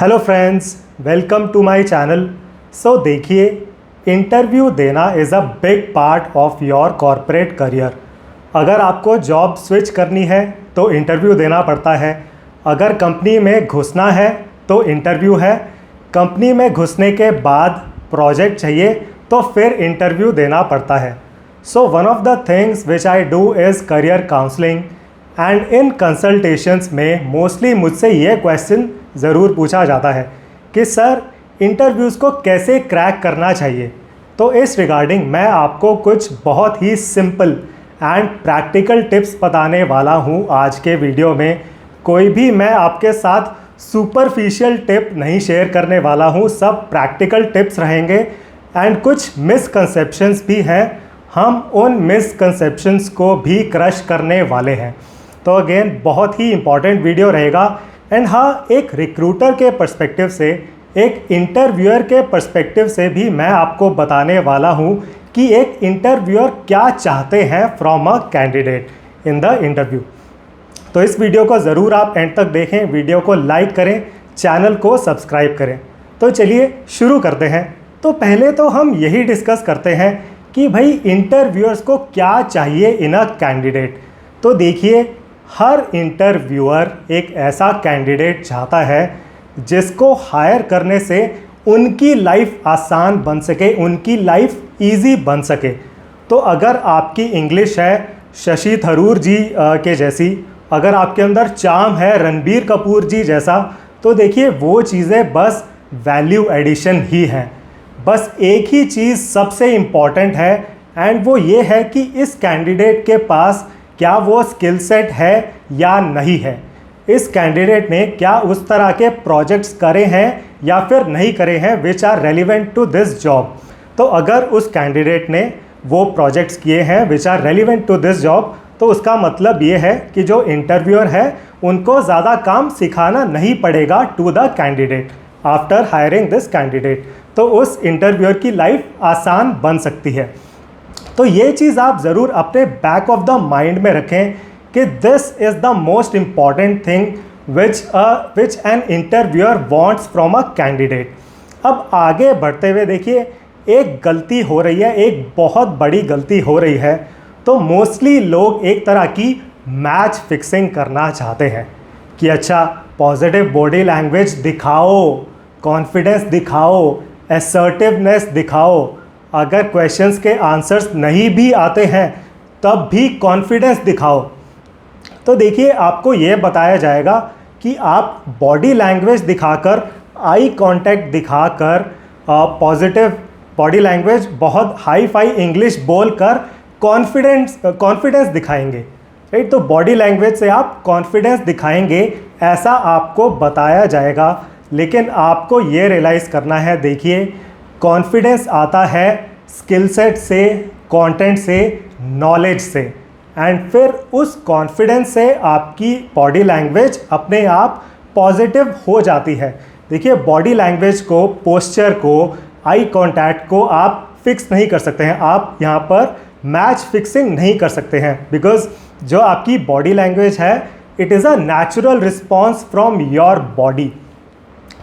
Hello friends, welcome to my channel. So देखिए, interview देना is a big part of your corporate career. अगर आपको job switch करनी है तो इंटरव्यू देना पड़ता है। अगर कंपनी में घुसना है तो इंटरव्यू है। कंपनी में घुसने के बाद प्रोजेक्ट चाहिए तो फिर इंटरव्यू देना पड़ता है। So one of the things which I do is career counselling and in consultations में मोस्टली मुझसे ये क्वेश्चन ज़रूर पूछा जाता है कि सर, इंटरव्यूज़ को कैसे क्रैक करना चाहिए। तो इस रिगार्डिंग मैं आपको कुछ बहुत ही सिंपल एंड प्रैक्टिकल टिप्स बताने वाला हूँ आज के वीडियो में। कोई भी मैं आपके साथ सुपरफिशियल टिप नहीं शेयर करने वाला हूँ, सब प्रैक्टिकल टिप्स रहेंगे एंड कुछ मिसकंसेप्शंस भी हैं। हम उन मिसकंसेप्शंस को भी क्रश करने वाले हैं। तो अगेन बहुत ही इम्पॉर्टेंट वीडियो रहेगा। एंड हाँ, एक रिक्रूटर के पर्सपेक्टिव से, एक इंटरव्यूअर के पर्सपेक्टिव से भी मैं आपको बताने वाला हूँ कि एक इंटरव्यूअर क्या चाहते हैं from a candidate in the interview. तो इस वीडियो को ज़रूर आप एंड तक देखें, वीडियो को लाइक करें, चैनल को सब्सक्राइब करें। तो चलिए शुरू करते हैं। तो पहले तो हम यही डिस्कस करते हैं कि भाई इंटरव्यूअर्स को क्या चाहिए इन अ कैंडिडेट। तो देखिए, हर इंटरव्यूअर एक ऐसा कैंडिडेट चाहता है जिसको हायर करने से उनकी लाइफ आसान बन सके, उनकी लाइफ इजी बन सके। तो अगर आपकी इंग्लिश है शशि थरूर जी के जैसी, अगर आपके अंदर चार्म है रणबीर कपूर जी जैसा, तो देखिए वो चीज़ें बस वैल्यू एडिशन ही हैं। बस एक ही चीज़ सबसे इम्पॉर्टेंट है एंड वो ये है कि इस कैंडिडेट के पास क्या वो स्किल सेट है या नहीं है। इस कैंडिडेट ने क्या उस तरह के प्रोजेक्ट्स करे हैं या फिर नहीं करे हैं which are relevant to this job. तो अगर उस कैंडिडेट ने वो प्रोजेक्ट्स किए हैं which are relevant to this job, तो उसका मतलब ये है कि जो इंटरव्यूअर है उनको ज़्यादा काम सिखाना नहीं पड़ेगा to the candidate after hiring this candidate. तो उस इंटरव्यूअर की लाइफ आसान बन सकती है। तो ये चीज़ आप ज़रूर अपने बैक ऑफ द माइंड में रखें कि this is the most important thing which N interviewer wants from a candidate. अब आगे बढ़ते हुए देखिए, एक गलती हो रही है, एक बहुत बड़ी गलती हो रही है। तो मोस्टली लोग एक तरह की मैच फिक्सिंग करना चाहते हैं कि अच्छा, पॉजिटिव बॉडी लैंग्वेज दिखाओ, कॉन्फिडेंस दिखाओ, असर्टिवनेस दिखाओ। अगर क्वेश्चंस के आंसर्स नहीं भी आते हैं तब भी कॉन्फिडेंस दिखाओ। तो देखिए, आपको ये बताया जाएगा कि आप बॉडी लैंग्वेज दिखाकर, आई कांटेक्ट दिखाकर, पॉजिटिव बॉडी लैंग्वेज, बहुत हाई फाई इंग्लिश बोलकर कॉन्फिडेंस दिखाएंगे, राइट। तो बॉडी लैंग्वेज से आप कॉन्फिडेंस दिखाएंगे, ऐसा आपको बताया जाएगा। लेकिन आपको ये रियलाइज़ करना है, देखिए, कॉन्फिडेंस आता है स्किल सेट से, कंटेंट से, नॉलेज से, एंड फिर उस कॉन्फिडेंस से आपकी बॉडी लैंग्वेज अपने आप पॉजिटिव हो जाती है। देखिए, बॉडी लैंग्वेज को, पोस्चर को, आई कांटेक्ट को आप फिक्स नहीं कर सकते हैं। आप यहाँ पर मैच फिक्सिंग नहीं कर सकते हैं, बिकॉज जो आपकी बॉडी लैंग्वेज है, it is a natural response from your body.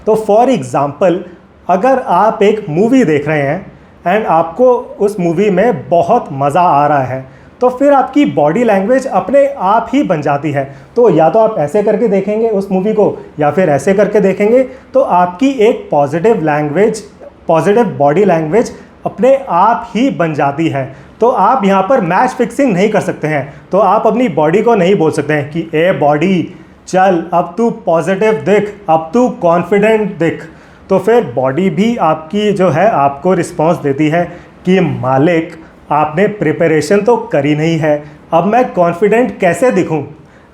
तो फॉर एग्ज़ाम्पल, अगर आप एक मूवी देख रहे हैं एंड आपको उस मूवी में बहुत मज़ा आ रहा है, तो फिर आपकी बॉडी लैंग्वेज अपने आप ही बन जाती है। तो या तो आप ऐसे करके देखेंगे उस मूवी को या फिर ऐसे करके देखेंगे, तो आपकी एक पॉजिटिव बॉडी लैंग्वेज अपने आप ही बन जाती है। तो आप यहाँ पर मैच फिक्सिंग नहीं कर सकते हैं। तो आप अपनी बॉडी को नहीं बोल सकते हैं कि ए बॉडी, चल अब तू पॉजिटिव दिख, अब तू कॉन्फिडेंट दिख। तो फिर बॉडी भी आपकी जो है आपको रिस्पॉन्स देती है कि मालिक, आपने प्रिपरेशन तो करी नहीं है, अब मैं कॉन्फिडेंट कैसे दिखूं,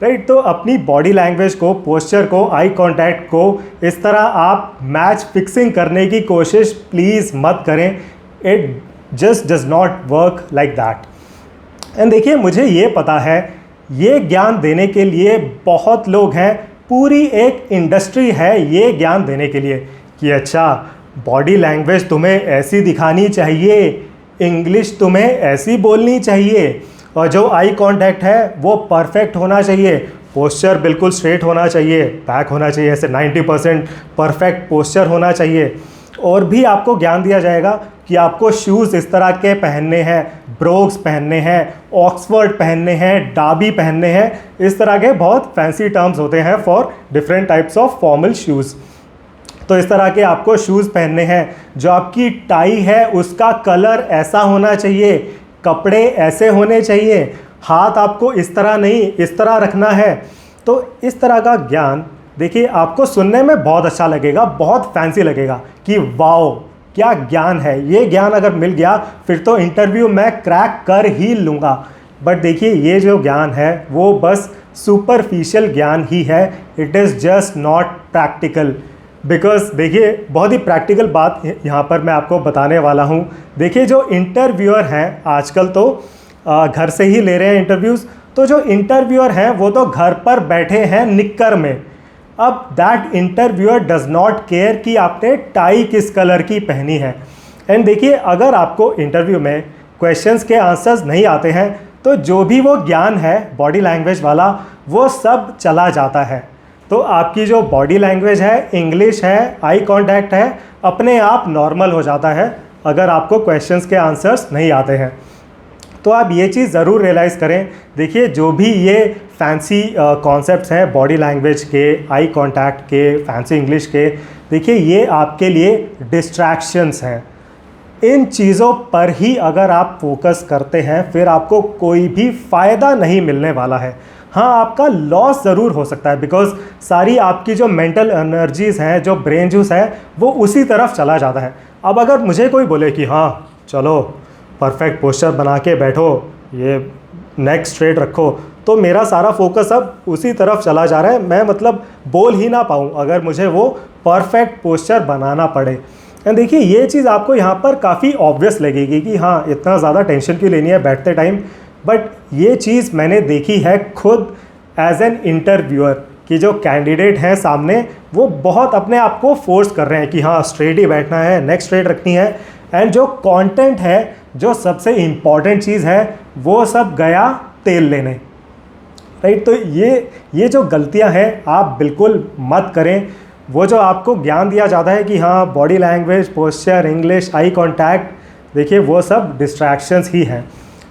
राइट। तो अपनी बॉडी लैंग्वेज को, पोस्चर को, आई कांटेक्ट को इस तरह आप मैच फिक्सिंग करने की कोशिश प्लीज़ मत करें। It just does not work like that. And देखिए, मुझे ये पता है, ये ज्ञान देने के लिए बहुत लोग हैं, पूरी एक इंडस्ट्री है ये ज्ञान देने के लिए कि अच्छा, बॉडी लैंग्वेज तुम्हें ऐसी दिखानी चाहिए, इंग्लिश तुम्हें ऐसी बोलनी चाहिए, और जो आई कांटेक्ट है वो परफेक्ट होना चाहिए, पोस्चर बिल्कुल स्ट्रेट होना चाहिए, बैक होना चाहिए, ऐसे 90% परफेक्ट पोस्चर होना चाहिए। और भी आपको ज्ञान दिया जाएगा कि आपको शूज़ इस तरह के पहनने हैं, ब्रोक्स पहनने हैं, ऑक्सफर्ड पहनने हैं, डाबी पहनने हैं, इस तरह के बहुत फैंसी टर्म्स होते हैं for different types of formal shoes. तो इस तरह के आपको शूज़ पहनने हैं। जो आपकी टाई है उसका कलर ऐसा होना चाहिए, कपड़े ऐसे होने चाहिए, हाथ आपको इस तरह नहीं इस तरह रखना है। तो इस तरह का ज्ञान देखिए आपको सुनने में बहुत अच्छा लगेगा, बहुत फैंसी लगेगा कि वाओ क्या ज्ञान है। ये ज्ञान अगर मिल गया फिर तो इंटरव्यू मैं क्रैक कर ही लूँगा। बट देखिए ये जो ज्ञान है वो बस सुपरफिशियल ज्ञान ही है, it is just not practical. Because देखिए बहुत ही प्रैक्टिकल बात यहाँ पर मैं आपको बताने वाला हूँ। देखिए जो इंटरव्यूअर हैं आजकल तो घर से ही ले रहे हैं इंटरव्यूज़, तो जो इंटरव्यूअर हैं वो तो घर पर बैठे हैं निक्कर में। अब that interviewer does not care कि आपने टाई किस कलर की पहनी है। एंड देखिए अगर आपको इंटरव्यू में क्वेश्चंस के आंसर्स नहीं आते हैं तो जो भी वो ज्ञान है बॉडी लैंग्वेज वाला वो सब चला जाता है। तो आपकी जो बॉडी लैंग्वेज है, इंग्लिश है, आई कांटेक्ट है, अपने आप नॉर्मल हो जाता है अगर आपको क्वेश्चंस के आंसर्स नहीं आते हैं। तो आप ये चीज़ ज़रूर रियलाइज़ करें। देखिए जो भी ये फैंसी कॉन्सेप्ट्स हैं बॉडी लैंग्वेज के, आई कांटेक्ट के, फैंसी इंग्लिश के, देखिए ये आपके लिए डिस्ट्रैक्शंस हैं। इन चीज़ों पर ही अगर आप फोकस करते हैं फिर आपको कोई भी फ़ायदा नहीं मिलने वाला है। हाँ आपका लॉस ज़रूर हो सकता है बिकॉज सारी आपकी जो मेंटल एनर्जीज़ हैं, जो ब्रेन जूस है वो उसी तरफ चला जाता है। अब अगर मुझे कोई बोले कि हाँ चलो परफेक्ट पोस्चर बना के बैठो, ये नेक स्ट्रेट रखो, तो मेरा सारा फोकस अब उसी तरफ चला जा रहा है, मैं मतलब बोल ही ना पाऊँ अगर मुझे वो परफेक्ट पोस्चर बनाना पड़े। एंड देखिए ये चीज़ आपको यहाँ पर काफ़ी ऑब्वियस लगेगी कि हाँ इतना ज़्यादा टेंशन क्यों लेनी है बैठते टाइम। बट ये चीज़ मैंने देखी है खुद एज एन इंटरव्यूअर कि जो कैंडिडेट हैं सामने वो बहुत अपने आप को फोर्स कर रहे हैं कि हाँ स्ट्रेट ही बैठना है, नेक स्ट्रेट रखनी है। एंड जो कंटेंट है, जो सबसे इम्पॉर्टेंट चीज़ है, वो सब गया तेल लेने, राइट। तो ये जो गलतियां हैं आप बिल्कुल मत करें। वो जो आपको ज्ञान दिया जाता है कि हाँ body language, posture, English, eye contact, देखिए वो सब डिस्ट्रैक्शंस ही हैं।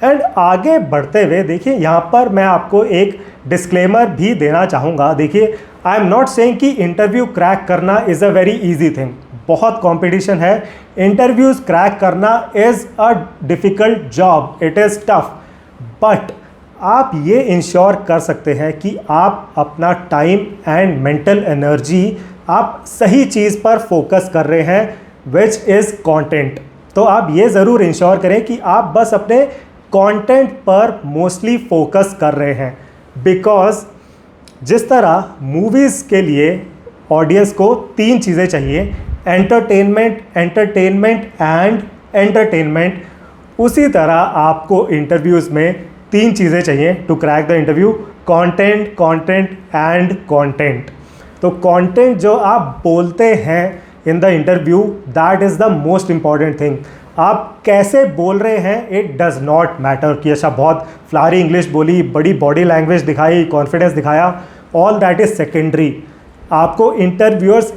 एंड आगे बढ़ते हुए देखिए यहाँ पर मैं आपको एक डिस्क्लेमर भी देना चाहूँगा। देखिए आई एम नॉट सेइंग कि इंटरव्यू क्रैक करना is a very easy thing, बहुत कंपटीशन है, इंटरव्यूज़ क्रैक करना is a difficult job, it is tough. But आप ये इंश्योर कर सकते हैं कि आप अपना टाइम एंड मेंटल एनर्जी आप सही चीज़ पर फोकस कर रहे हैं, विच इज़ कंटेंट। तो आप ये ज़रूर इंश्योर करें कि आप बस अपने कंटेंट पर मोस्टली फोकस कर रहे हैं। बिकॉज जिस तरह मूवीज़ के लिए ऑडियंस को 3 चीज़ें चाहिए, एंटरटेनमेंट, एंटरटेनमेंट एंड एंटरटेनमेंट, उसी तरह आपको इंटरव्यूज़ में 3 चीज़ें चाहिए to crack the interview, content, content and content. तो कंटेंट जो आप बोलते हैं in the interview, that is the most important thing. आप कैसे बोल रहे हैं इट डज़ नॉट मैटर कि अच्छा बहुत फ्लारी इंग्लिश बोली, बड़ी बॉडी लैंग्वेज दिखाई, कॉन्फिडेंस दिखाया, ऑल दैट इज़ सेकेंडरी। आपको इंटरव्यूअर्स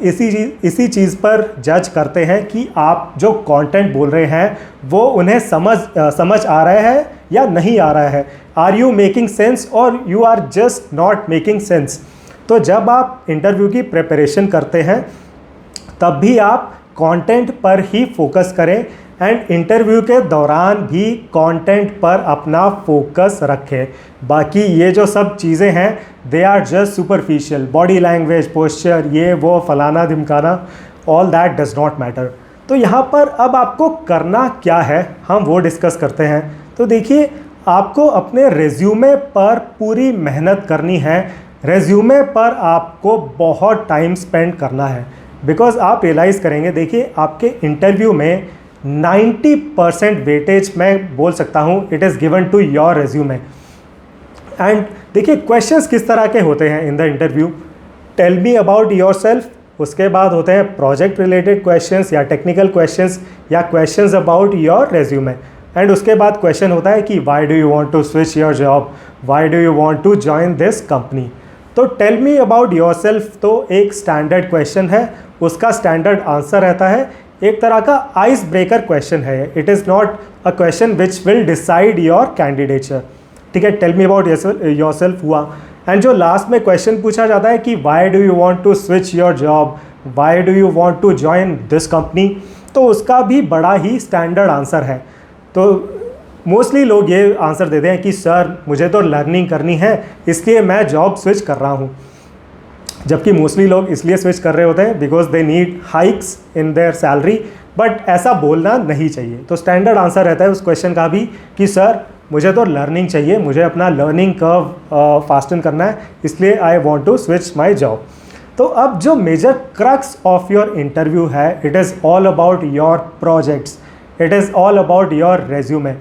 इसी चीज़ पर जज करते हैं कि आप जो कंटेंट बोल रहे हैं वो उन्हें समझ आ रहा है या नहीं आ रहा है। आर यू मेकिंग सेंस और you are just not making sense. तो जब आप इंटरव्यू की प्रिपरेशन करते हैं तब भी आप कंटेंट पर ही फोकस करें एंड इंटरव्यू के दौरान भी कंटेंट पर अपना फोकस रखें। बाकी ये जो सब चीज़ें हैं they are just superficial, body language, posture, ये वो फलाना धिमकाना, all that does not matter. तो यहाँ पर अब आपको करना क्या है हम वो डिस्कस करते हैं। तो देखिए आपको अपने रेज्यूमे पर पूरी मेहनत करनी है, रेज्यूमे पर आपको बहुत टाइम स्पेंड करना है। बिकॉज आप रियलाइज़ करेंगे, देखिए आपके इंटरव्यू में 90% वेटेज मैं बोल सकता हूँ it is given to your resume. And देखिए क्वेश्चंस किस तरह के होते हैं in the interview, tell me about yourself, उसके बाद होते हैं प्रोजेक्ट रिलेटेड क्वेश्चंस या टेक्निकल क्वेश्चंस या questions about your resume. And उसके बाद क्वेश्चन होता है कि why do you want to switch your job, why do you want to join this company. तो टेल मी अबाउट योरसेल्फ तो एक स्टैंडर्ड क्वेश्चन है, उसका स्टैंडर्ड आंसर रहता है, एक तरह का आइस ब्रेकर क्वेश्चन है। It is not a question which will decide your candidature. ठीक है, टेल मी अबाउट योरसेल्फ हुआ। एंड जो लास्ट में क्वेश्चन पूछा जाता है कि why do you want to switch your job, why do you want to join this company, तो उसका भी बड़ा ही स्टैंडर्ड आंसर है। तो मोस्टली लोग ये आंसर देते हैं कि सर मुझे तो लर्निंग करनी है इसलिए मैं जॉब स्विच कर रहा हूँ, जबकि मोस्टली लोग इसलिए स्विच कर रहे होते हैं because they need hikes in their salary. But ऐसा बोलना नहीं चाहिए। तो स्टैंडर्ड आंसर रहता है उस क्वेश्चन का भी कि सर मुझे तो लर्निंग चाहिए, मुझे अपना लर्निंग कर्व फास्टन करना है, इसलिए I want to switch my job. तो अब जो major crux of your interview है, it is all about your projects, it is all about your resume.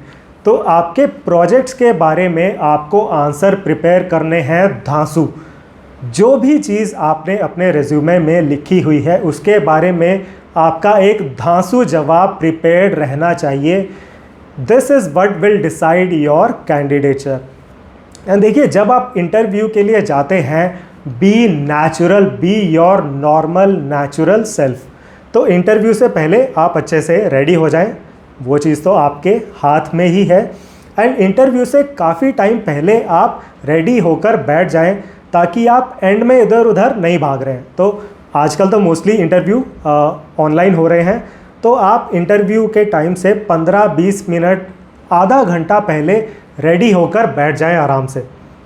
तो आपके प्रोजेक्ट्स के बारे में आपको आंसर प्रिपेयर करने हैं धांसू। जो भी चीज़ आपने अपने रेज्यूमे में लिखी हुई है उसके बारे में आपका एक धांसू जवाब प्रिपेयर्ड रहना चाहिए। This is what will decide your candidature. And देखिए, जब आप इंटरव्यू के लिए जाते हैं, be natural, be your normal natural self. तो इंटरव्यू से पहले आप अच्छे से रेडी हो जाएं, वो चीज़ तो आपके हाथ में ही है। एंड इंटरव्यू से काफ़ी टाइम पहले आप रेडी होकर बैठ जाएं ताकि आप एंड में इधर उधर नहीं भाग रहे हैं। तो आजकल तो मोस्टली इंटरव्यू ऑनलाइन हो रहे हैं, तो आप इंटरव्यू के टाइम से 15-20 मिनट, आधा घंटा पहले रेडी होकर बैठ जाएं आराम से,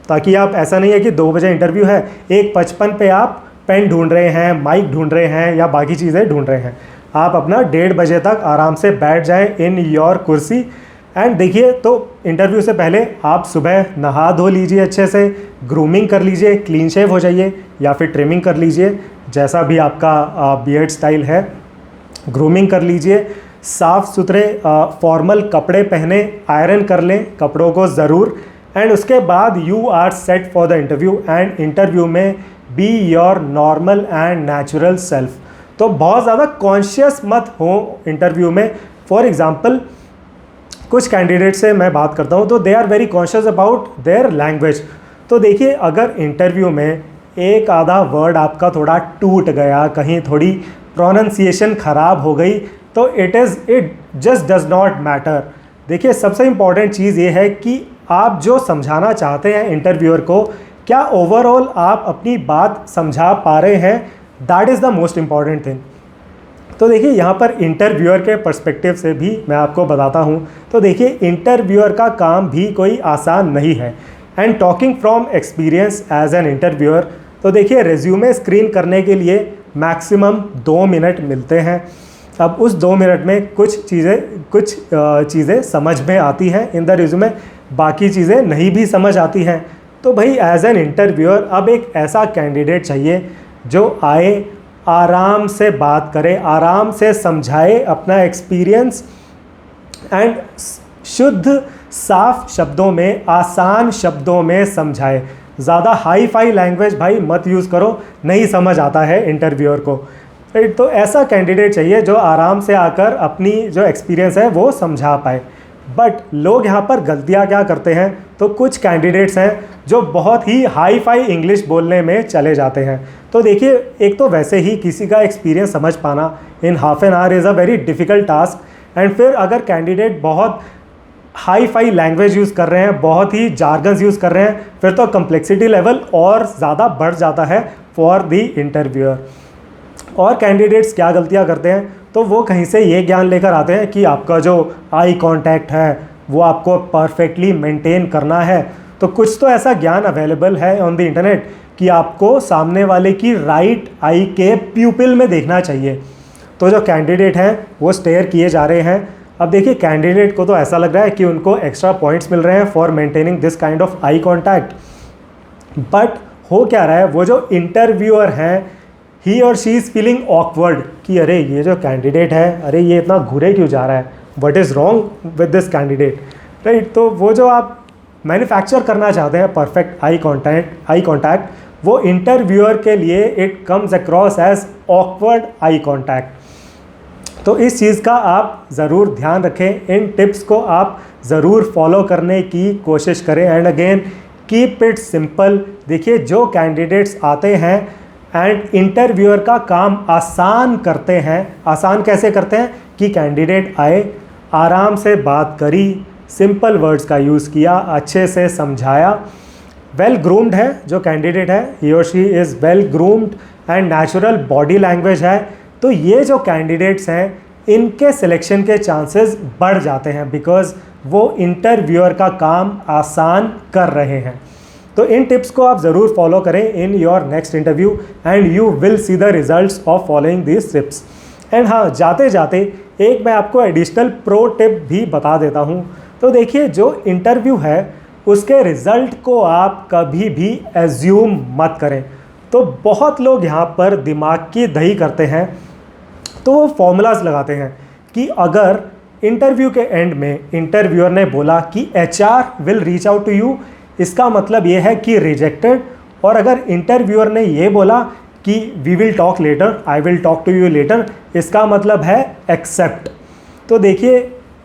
ताकि आप, ऐसा नहीं है कि 2 बजे इंटरव्यू है, 1:55 पे आप पेन ढूंढ रहे हैं, माइक ढूंढ रहे हैं या बाकी चीज़ें ढूंढ रहे हैं। आप अपना 1:30 बजे तक आराम से बैठ जाएं इन योर कुर्सी। एंड देखिए, तो इंटरव्यू से पहले आप सुबह नहा धो लीजिए, अच्छे से ग्रूमिंग कर लीजिए, क्लीन शेव हो जाइए या फिर ट्रिमिंग कर लीजिए, जैसा भी आपका बियर्ड स्टाइल है, ग्रूमिंग कर लीजिए। साफ़ सुथरे फॉर्मल कपड़े पहने, आयरन कर लें कपड़ों को ज़रूर। एंड उसके बाद you are set for the interview. And interview में be your normal and natural self. तो बहुत ज़्यादा कॉन्शियस मत हो इंटरव्यू में। फॉर एग्ज़ाम्पल, कुछ कैंडिडेट से मैं बात करता हूँ तो they are very conscious about their language. तो देखिए, अगर इंटरव्यू में एक आधा वर्ड आपका थोड़ा टूट गया, कहीं थोड़ी प्रोनाउंसिएशन ख़राब हो गई, तो it just does not matter. देखिए, सबसे इम्पॉर्टेंट चीज़ ये है कि आप जो समझाना चाहते हैं इंटरव्यूअर को, क्या ओवरऑल आप अपनी बात समझा पा रहे हैं, that is the most important thing. तो देखिए, यहाँ पर इंटरव्यूअर के पर्सपेक्टिव से भी मैं आपको बताता हूँ। तो देखिए, इंटरव्यूअर का काम भी कोई आसान नहीं है। And talking from experience as an interviewer, तो देखिए, रेज्यूमे स्क्रीन करने के लिए मैक्सिमम 2 मिनट मिलते हैं। अब उस 2 मिनट में कुछ चीज़ें समझ में आती हैं इन द रिज्यूमे, बाकी चीज़ें नहीं भी समझ आती हैं। तो भाई, एज एन इंटरव्यूअर अब एक ऐसा कैंडिडेट चाहिए जो आए, आराम से बात करे, आराम से समझाए अपना एक्सपीरियंस, एंड शुद्ध साफ शब्दों में, आसान शब्दों में समझाए। ज़्यादा हाई फाई लैंग्वेज भाई मत यूज़ करो, नहीं समझ आता है इंटरव्यूअर को। तो ऐसा कैंडिडेट चाहिए जो आराम से आकर अपनी जो एक्सपीरियंस है वो समझा पाए। बट लोग यहाँ पर गलतियाँ क्या करते हैं, तो कुछ कैंडिडेट्स हैं जो बहुत ही हाई फाई इंग्लिश बोलने में चले जाते हैं। तो देखिए, एक तो वैसे ही किसी का एक्सपीरियंस समझ पाना in half an hour is a very difficult task. And फिर अगर कैंडिडेट बहुत हाई फाई लैंग्वेज यूज़ कर रहे हैं, बहुत ही जार्गन्स यूज़ कर रहे हैं, फिर तो कम्प्लेक्सिटी लेवल और ज़्यादा बढ़ जाता है फॉर द इंटरव्यूअर। और कैंडिडेट्स क्या गलतियाँ करते हैं, तो वो कहीं से ये ज्ञान लेकर आते हैं कि आपका जो आई कांटेक्ट है वो आपको परफेक्टली मेंटेन करना है। तो कुछ तो ऐसा ज्ञान अवेलेबल है ऑन द इंटरनेट कि आपको सामने वाले की राइट आई के प्यूपिल में देखना चाहिए। तो जो कैंडिडेट हैं वो स्टेयर किए जा रहे हैं। अब देखिए, कैंडिडेट को तो ऐसा लग रहा है कि उनको एक्स्ट्रा पॉइंट्स मिल रहे हैं for maintaining this kind of eye contact. But हो क्या रहा है, वो जो इंटरव्यूअर हैं, ही और शी इज़ फीलिंग ऑकवर्ड कि अरे ये जो कैंडिडेट है, अरे ये इतना घूरे क्यों जा रहा है, what is wrong with this candidate, right. तो वो जो आप मैन्युफैक्चर करना चाहते हैं परफेक्ट आई कॉन्टैक्ट, वो इंटरव्यूअर के लिए it comes across as awkward eye contact. तो इस चीज़ का आप ज़रूर ध्यान रखें, इन टिप्स को आप ज़रूर फॉलो करने की कोशिश करें। And again, keep it simple. देखिए जो कैंडिडेट्स आते हैं एंड इंटरव्यूअर का काम आसान करते हैं, आसान कैसे करते हैं कि कैंडिडेट आए, आराम से बात करी, सिंपल वर्ड्स का यूज़ किया, अच्छे से समझाया, वेल ग्रूम्ड है जो कैंडिडेट है, ही और she is well groomed and natural body language है, तो ये जो कैंडिडेट्स हैं इनके सिलेक्शन के चांसेस बढ़ जाते हैं बिकॉज वो इंटरव्यूअर का काम आसान कर रहे हैं। तो इन टिप्स को आप ज़रूर फॉलो करें in your next interview and you will see the results of following this tips. And हाँ, जाते जाते एक मैं आपको एडिशनल प्रो टिप भी बता देता हूँ। तो देखिए जो इंटरव्यू है उसके रिज़ल्ट को आप कभी भी एज्यूम मत करें। तो बहुत लोग यहाँ पर दिमाग की दही करते हैं, तो वो फॉर्मूलाज लगाते हैं कि अगर इंटरव्यू के एंड में इंटरव्यूअर ने बोला कि HR will reach out to you, इसका मतलब ये है कि रिजेक्टेड, और अगर इंटरव्यूअर ने ये बोला कि we will talk later, I will talk to you later, इसका मतलब है एक्सेप्ट। तो देखिए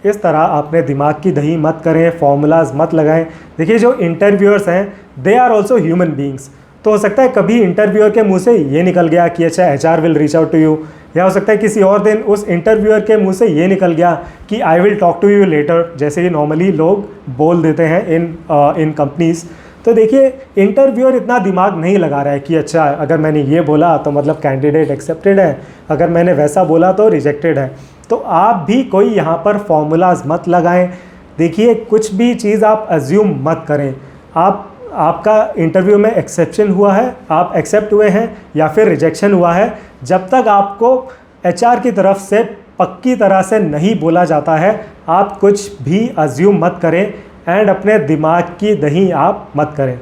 इस तरह आपने दिमाग की दही मत करें, फॉर्मूलाज मत लगाएं। देखिए जो इंटरव्यूअर्स हैं they are also human beings. तो हो सकता है कभी इंटरव्यूअर के मुंह से ये निकल गया कि अच्छा HR will reach out to you, या हो सकता है किसी और दिन उस इंटरव्यूअर के मुंह से ये निकल गया कि I will talk to you later, जैसे ही नॉर्मली लोग बोल देते हैं इन कंपनीज़। तो देखिए इंटरव्यूअर इतना दिमाग नहीं लगा रहा है कि अच्छा अगर मैंने ये बोला तो मतलब कैंडिडेट एक्सेप्टेड है, अगर मैंने वैसा बोला तो रिजेक्टेड है। तो आप भी कोई यहाँ पर फॉर्मूलाज मत लगाएं। देखिए कुछ भी चीज़ आप अज्यूम मत करें। आपका इंटरव्यू में एक्सेप्शन हुआ है, आप एक्सेप्ट हुए हैं या फिर रिजेक्शन हुआ है, जब तक आपको HR की तरफ से पक्की तरह से नहीं बोला जाता है आप कुछ भी अज्यूम मत करें एंड अपने दिमाग की दही आप मत करें।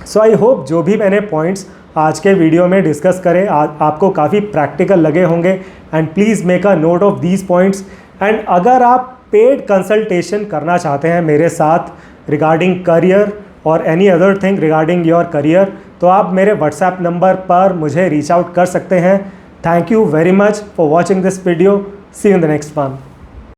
सो आई होप जो भी मैंने पॉइंट्स आज के वीडियो में डिस्कस करें आपको काफ़ी प्रैक्टिकल लगे होंगे and please make a note of these points. And अगर आप पेड कंसल्टेशन करना चाहते हैं मेरे साथ रिगार्डिंग करियर और any other thing regarding your career, तो आप मेरे व्हाट्सएप नंबर पर मुझे रीच आउट कर सकते हैं। Thank you very much for watching this video. See you in the next one.